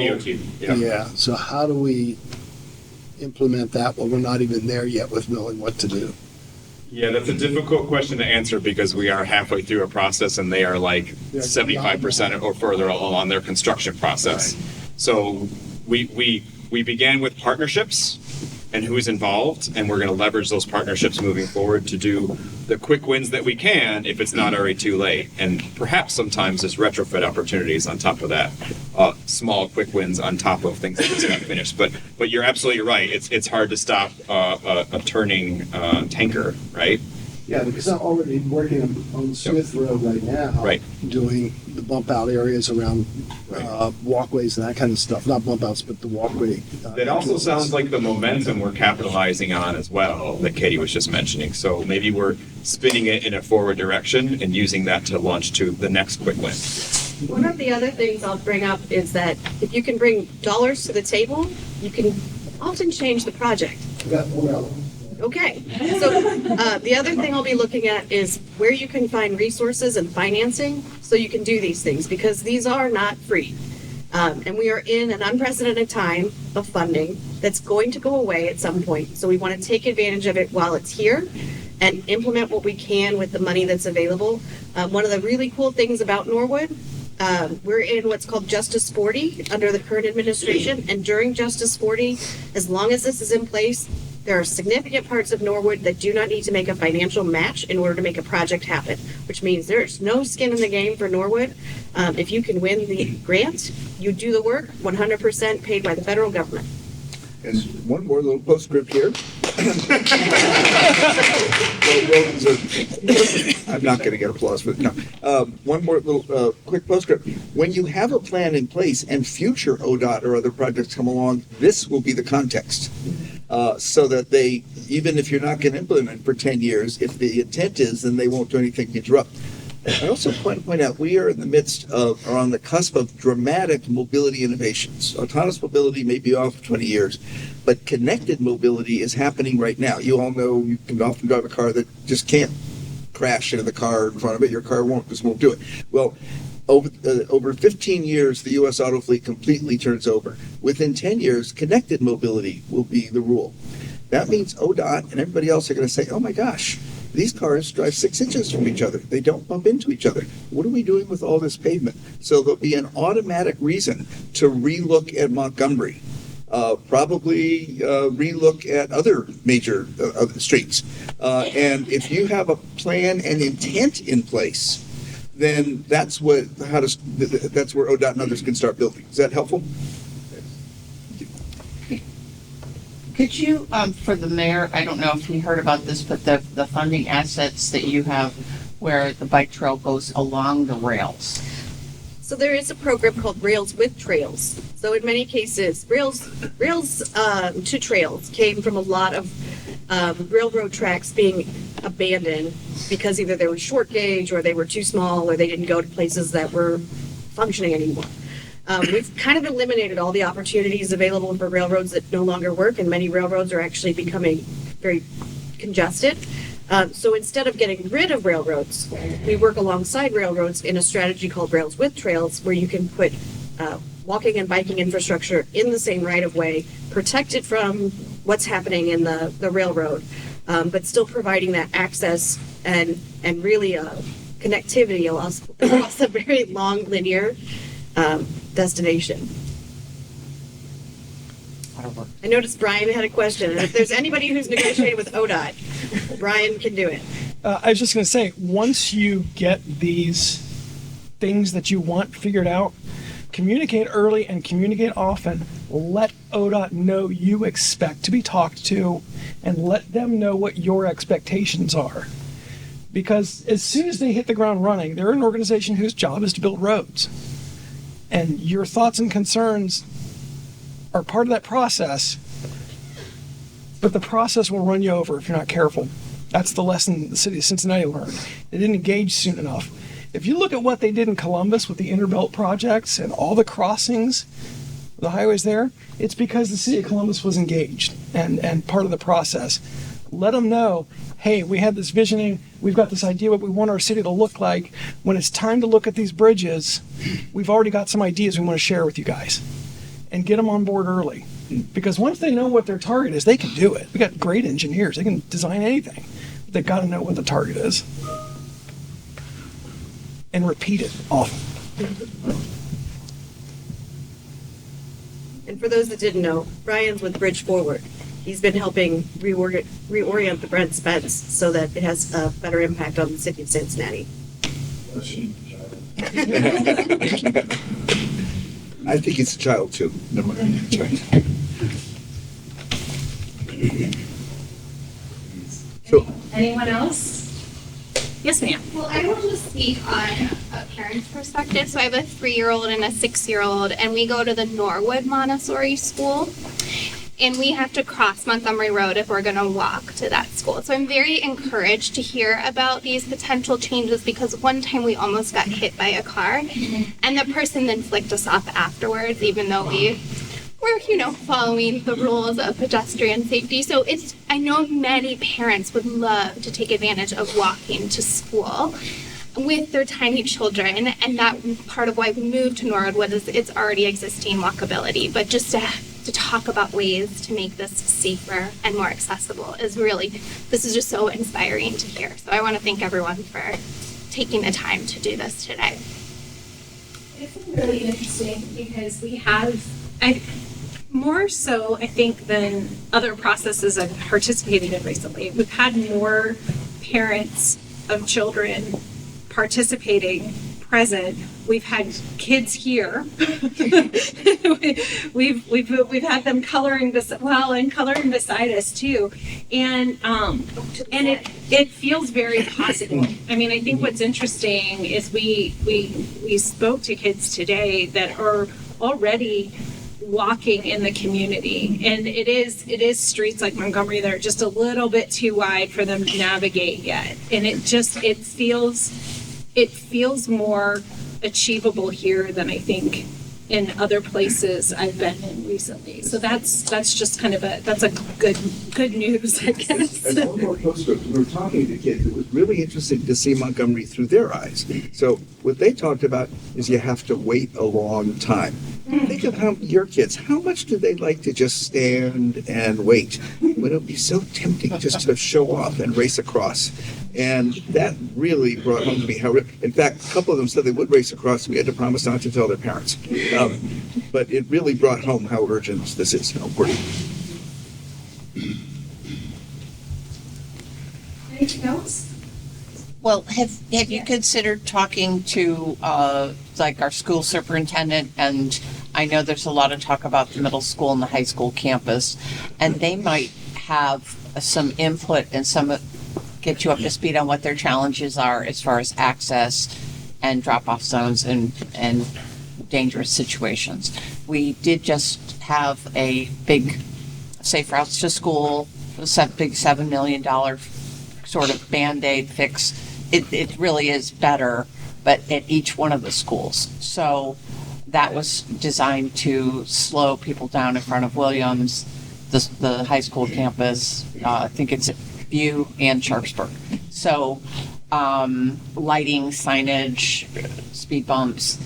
S9: so how do we implement that when we're not even there yet with knowing what to do?
S7: Yeah, that's a difficult question to answer because we are halfway through a process and they are like 75% or further along their construction process. So we began with partnerships and who's involved, and we're going to leverage those partnerships moving forward to do the quick wins that we can if it's not already too late. And perhaps sometimes there's retrofit opportunities on top of that, small quick wins on top of things that just got finished. But you're absolutely right. It's hard to stop a turning tanker, right?
S9: Yeah, because I'm already working on Smith Road right now.
S7: Right.
S9: Doing the bump out areas around walkways and that kind of stuff. Not bump outs, but the walkway.
S7: That also sounds like the momentum we're capitalizing on as well that Katie was just mentioning. So maybe we're spinning it in a forward direction and using that to launch to the next quick win.
S8: One of the other things I'll bring up is that if you can bring dollars to the table, you can often change the project. Okay, so the other thing I'll be looking at is where you can find resources and financing so you can do these things, because these are not free. And we are in an unprecedented time of funding that's going to go away at some point. So we want to take advantage of it while it's here and implement what we can with the money that's available. One of the really cool things about Norwood, we're in what's called Justice 40 under the current administration. And during Justice 40, as long as this is in place, there are significant parts of Norwood that do not need to make a financial match in order to make a project happen, which means there's no skin in the game for Norwood. If you can win the grant, you do the work, 100% paid by the federal government.
S5: And one more little postscript here. I'm not going to get applause for it. No. One more little quick postscript. When you have a plan in place and future ODOT or other projects come along, this will be the context. So that they, even if you're not going to implement for 10 years, if the intent is, then they won't do anything to interrupt. I also point out, we are in the midst of, or on the cusp of dramatic mobility innovations. Autonomous mobility may be off for 20 years, but connected mobility is happening right now. You all know you can often drive a car that just can't crash into the car in front of it. Your car just won't do it. Well, over 15 years, the U.S. auto fleet completely turns over. Within 10 years, connected mobility will be the rule. That means ODOT and everybody else are going to say, oh my gosh, these cars drive 6 inches from each other. They don't bump into each other. What are we doing with all this pavement? So there'll be an automatic reason to relook at Montgomery. Probably relook at other major streets. And if you have a plan and intent in place, then that's where ODOT and others can start building. Is that helpful?
S10: Could you, for the mayor, I don't know if he heard about this, but the funding assets that you have where the bike trail goes along the rails?
S8: So there is a program called Rails with Trails. So in many cases, Rails to Trails came from a lot of railroad tracks being abandoned because either they were short gauge or they were too small or they didn't go to places that were functioning anymore. We've kind of eliminated all the opportunities available for railroads that no longer work, and many railroads are actually becoming very congested. So instead of getting rid of railroads, we work alongside railroads in a strategy called Rails with Trails, where you can put walking and biking infrastructure in the same right of way, protected from what's happening in the railroad, but still providing that access and really connectivity across a very long linear destination. I noticed Brian had a question, and if there's anybody who's negotiated with ODOT, Brian can do it.
S11: I was just going to say, once you get these things that you want figured out, communicate early and communicate often. Let ODOT know you expect to be talked to, and let them know what your expectations are. Because as soon as they hit the ground running, they're an organization whose job is to build roads. And your thoughts and concerns are part of that process, but the process will run you over if you're not careful. That's the lesson the city of Cincinnati learned. They didn't engage soon enough. If you look at what they did in Columbus with the Interbelt projects and all the crossings, the highways there, it's because the city of Columbus was engaged and part of the process. Let them know, hey, we had this visioning, we've got this idea what we want our city to look like. When it's time to look at these bridges, we've already got some ideas we want to share with you guys. And get them on board early. Because once they know what their target is, they can do it. We got great engineers, they can design anything. They've got to know what the target is. And repeat it often.
S8: And for those that didn't know, Brian's with Bridge Forward. He's been helping reorient the Brent Spence so that it has a better impact on the city of Cincinnati.
S5: I think it's a child too. Never mind. That's right. So,
S6: Anyone else? Yes, ma'am.
S12: Well, I will just speak on a parent's perspective. So I have a 3-year-old and a 6-year-old, and we go to the Norwood Montessori school. And we have to cross Montgomery Road if we're going to walk to that school. So I'm very encouraged to hear about these potential changes, because one time we almost got hit by a car, and the person then flicked us off afterwards, even though we were, following the rules of pedestrian safety. So I know many parents would love to take advantage of walking to school with their tiny children, and that part of why we moved to Norwood is it's already existing walkability, but just to talk about ways to make this safer and more accessible this is just so inspiring to hear. So I want to thank everyone for taking the time to do this today.
S6: It's really interesting because we have, more so, I think, than other processes I've participated in recently. We've had more parents of children participating, present. We've had kids here. we've had them coloring beside us too, and it feels very possible. I mean, I think what's interesting is we spoke to kids today that are already walking in the community, and it is streets like Montgomery that are just a little bit too wide for them to navigate yet, and it feels more achievable here than I think in other places I've been in recently. So that's just kind of that's a good news, I guess.
S5: as one more postscript, we were talking to kids. It was really interesting to see Montgomery through their eyes. So what they talked about is you have to wait a long time. Think of your kids. How much do they like to just stand and wait? Would it be so tempting just to show off and race across? And that really brought home to me how, in fact, a couple of them said they would race across. We had to promise not to tell their parents. But it really brought home how urgent this is, how important.
S6: Anything else?
S10: Well, have you considered talking to like our school superintendent? And I know there's a lot of talk about the middle school and the high school campus, and they might have some input and get you up to speed on what their challenges are as far as access and drop-off zones and dangerous situations. We did just have a big Safe Routes to School big $7 million sort of Band-Aid fix. It really is better, but at each one of the schools. So that was designed to slow people down in front of Williams, the high school campus. I think it's at View and Sharpsburg. So lighting, signage, speed bumps.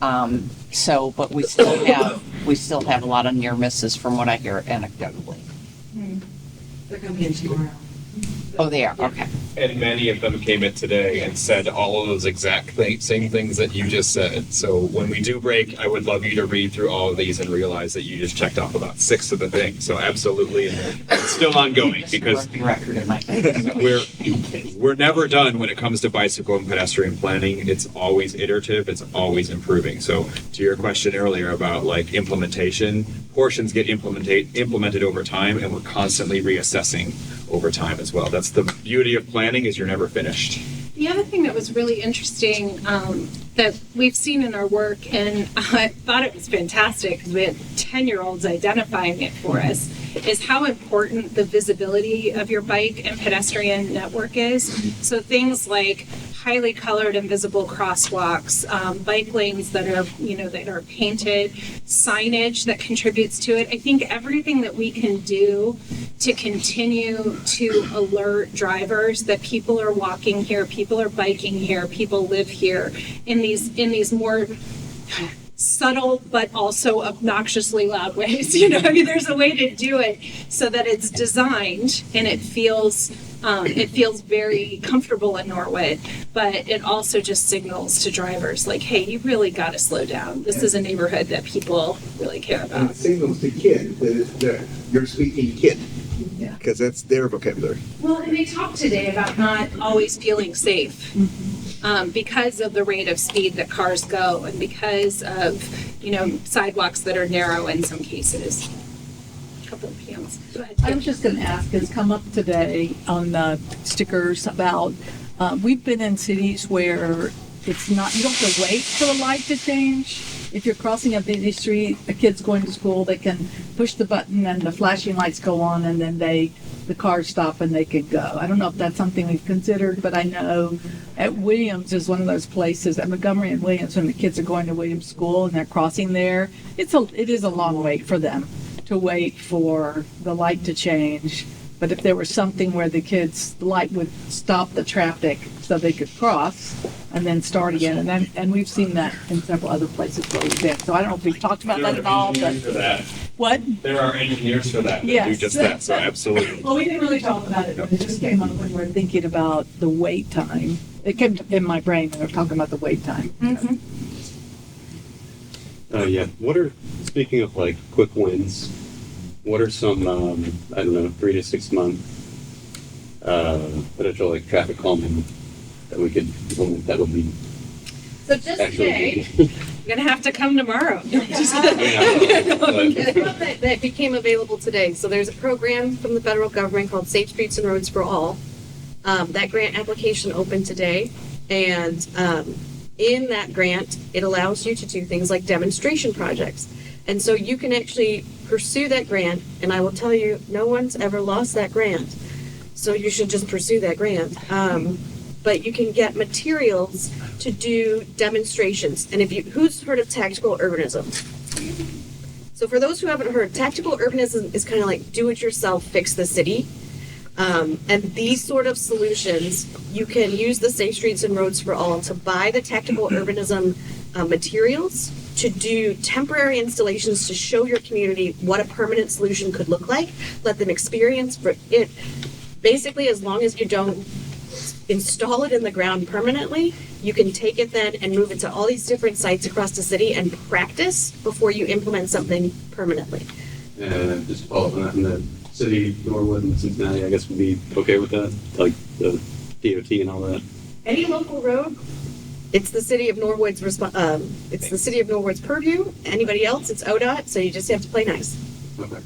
S10: But we still have a lot of near misses from what I hear anecdotally.
S4: They're coming in tomorrow.
S10: Oh, they are. Okay.
S7: And many of them came in today and said all of those exact same things that you just said. So when we do break, I would love you to read through all of these and realize that you just checked off about 6 of the things. So absolutely, and it's still ongoing because we're never done when it comes to bicycle and pedestrian planning. It's always iterative. It's always improving. So to your question earlier about like implementation, portions get implemented over time, and we're constantly reassessing over time as well. That's the beauty of planning, is you're never finished.
S6: The other thing that was really interesting that we've seen in our work, and I thought it was fantastic because we had 10-year-olds identifying it for us, is how important the visibility of your bike and pedestrian network is. So things like highly colored and visible crosswalks, bike lanes that are painted, signage that contributes to it. I think everything that we can do to continue to alert drivers that people are walking here, people are biking here, people live here in these more subtle but also obnoxiously loud ways. There's a way to do it so that it's designed and it feels very comfortable in Norwood, but it also just signals to drivers like, hey, you really got to slow down. This is a neighborhood that people really care about.
S5: And it signals to kids that you're speaking kid, because that's their vocabulary.
S6: Well, and they talked today about not always feeling safe because of the rate of speed that cars go and because of, sidewalks that are narrow in some cases. A couple of hands. Go ahead.
S13: I was just going to ask, has come up today on the stickers about, we've been in cities where it's not, you don't have to wait for the light to change. If you're crossing a busy street, a kid's going to school, they can push the button and the flashing lights go on and then the cars stop and they can go. I don't know if that's something we've considered, but I know at Williams is one of those places, at Montgomery and Williams, when the kids are going to Williams School and they're crossing there, it is a long wait for them to wait for the light to change. But if there was something where the light would stop the traffic so they could cross and then start again, and we've seen that in several other places where we've been. So I don't know if we've talked about that at all. But
S7: for that.
S13: What?
S7: There are engineers for that.
S13: Yes.
S7: Do just that. So absolutely.
S13: Well, we didn't really talk about it. It just came up when we were thinking about the wait time. It came in my brain when we were talking about the wait time.
S6: Mm-hmm.
S14: Speaking of like quick wins, what are some, 3 to 6 month potential like traffic calming that we could implement that would be
S8: So just today,
S6: You're gonna have to come tomorrow.
S8: that became available today. So there's a program from the federal government called Safe Streets and Roads for All. That grant application opened today, and in that grant, it allows you to do things like demonstration projects. And so you can actually pursue that grant, and I will tell you, no one's ever lost that grant. So you should just pursue that grant. But you can get materials to do demonstrations. And who's heard of tactical urbanism? So for those who haven't heard, tactical urbanism is kind of like do-it-yourself, fix the city. And these sort of solutions, you can use the Safe Streets and Roads for All to buy the tactical urbanism materials, to do temporary installations to show your community what a permanent solution could look like, let them experience it. Basically, as long as you don't install it in the ground permanently, you can take it then and move it to all these different sites across the city and practice before you implement something permanently.
S14: Just to follow up on that, in the city, Norwood and Cincinnati, I guess would be okay with that, like the DOT and all that.
S8: Any local road, it's the city of Norwood's purview. Anybody else, it's ODOT. So you just have to play nice.
S14: Okay.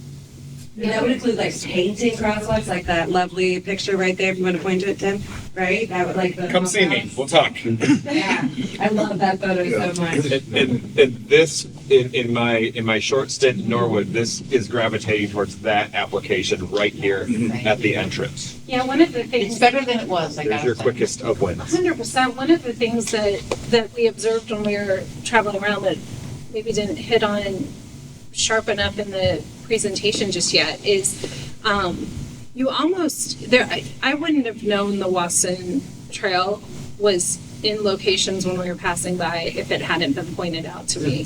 S4: And that would include like painting crosswalks, like that lovely picture right there, if you want to point to it, Tim, right? That would like the.
S7: Come see me. We'll talk.
S4: Yeah, I love that photo so much.
S7: And this, in my short stint in Norwood, this is gravitating towards that application right here at the entrance.
S6: Yeah, one of the things.
S10: It's better than it was, I
S7: There's
S10: gotta
S7: your
S10: say.
S7: quickest of wins.
S6: 100%. One of the things that we observed when we were traveling around that maybe didn't hit on sharp enough in the presentation just yet is you almost there. I wouldn't have known the Wasson Trail was in locations when we were passing by if it hadn't been pointed out to me.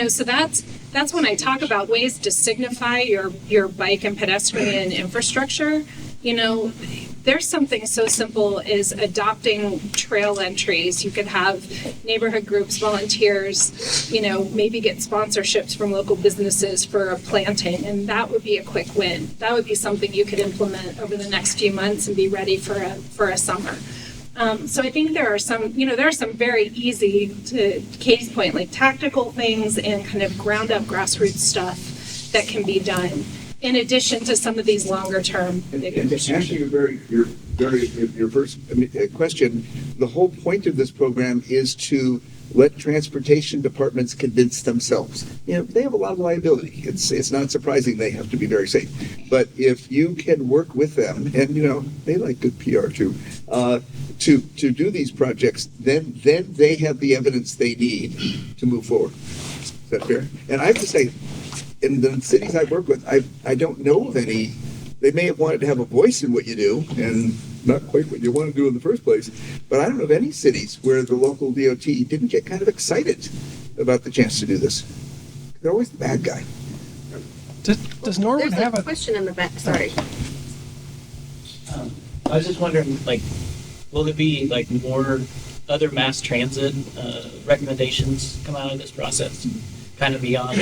S6: So that's when I talk about ways to signify your bike and pedestrian infrastructure. There's something so simple as adopting trail entries. You could have neighborhood groups, volunteers, maybe get sponsorships from local businesses for a planting, and that would be a quick win. That would be something you could implement over the next few months and be ready for a summer. So I think there are some very easy, to Katie's point, like tactical things and kind of ground up grassroots stuff that can be done, in addition to some of these longer term.
S5: And to answer your first question, the whole point of this program is to let transportation departments convince themselves. They have a lot of liability. It's not surprising they have to be very safe. But if you can work with them, and they like good PR too, to do these projects, then they have the evidence they need to move forward. Is that fair? And I have to say, in the cities I work with, I don't know of any. They may have wanted to have a voice in what you do, and not quite what you want to do in the first place, but I don't know of any cities where the local DOT didn't get kind of excited about the chance to do this. They're always the bad guy.
S11: Does Norwood
S8: There's
S11: have
S8: a question in the back, sorry.
S15: I was just wondering, will there be more other mass transit recommendations come out of this process, kind of beyond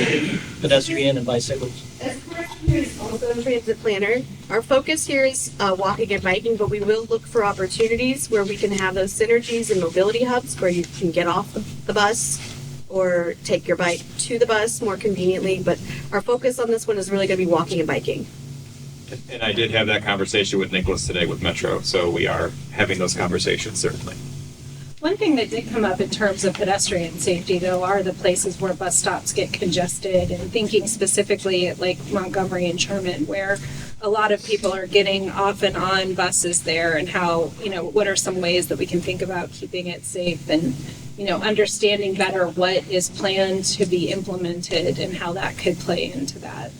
S15: pedestrian and bicycles?
S8: As Commissioner is also a transit planner, our focus here is walking and biking, but we will look for opportunities where we can have those synergies and mobility hubs where you can get off the bus or take your bike to the bus more conveniently. But our focus on this one is really going to be walking and biking.
S7: And I did have that conversation with Nicholas today with Metro, so we are having those conversations, certainly.
S6: One thing that did come up in terms of pedestrian safety, though, are the places where bus stops get congested, and thinking specifically at Montgomery and Sherman, where a lot of people are getting off and on buses there, and how, what are some ways that we can think about keeping it safe and, understanding better what is planned to be implemented and how that could play into that.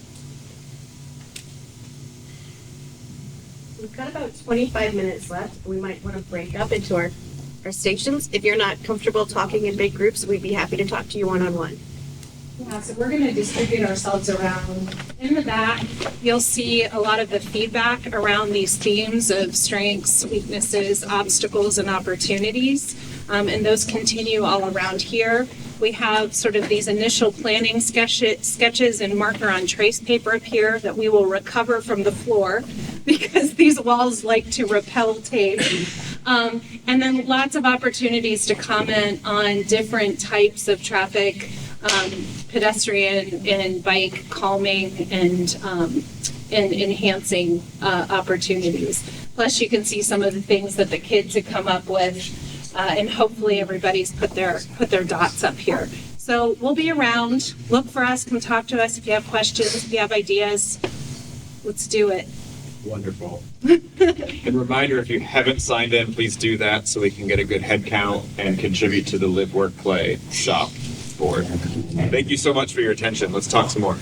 S8: We've got about 25 minutes left. We might want to break up into our stations. If you're not comfortable talking in big groups, we'd be happy to talk to you one-on-one.
S6: Yeah, so we're going to distribute ourselves around. In the back, you'll see a lot of the feedback around these themes of strengths, weaknesses, obstacles, and opportunities. And those continue all around here. We have sort of these initial planning sketches and marker on trace paper up here that we will recover from the floor because these walls like to repel tape. And then lots of opportunities to comment on different types of traffic, pedestrian and bike calming and enhancing opportunities. Plus, you can see some of the things that the kids have come up with, and hopefully everybody's put their dots up here. So we'll be around. Look for us. Come talk to us if you have questions, if you have ideas. Let's do it.
S7: Wonderful. And reminder, if you haven't signed in, please do that so we can get a good head count and contribute to the Live, Work, Play shop board. Thank you so much for your attention. Let's talk some more.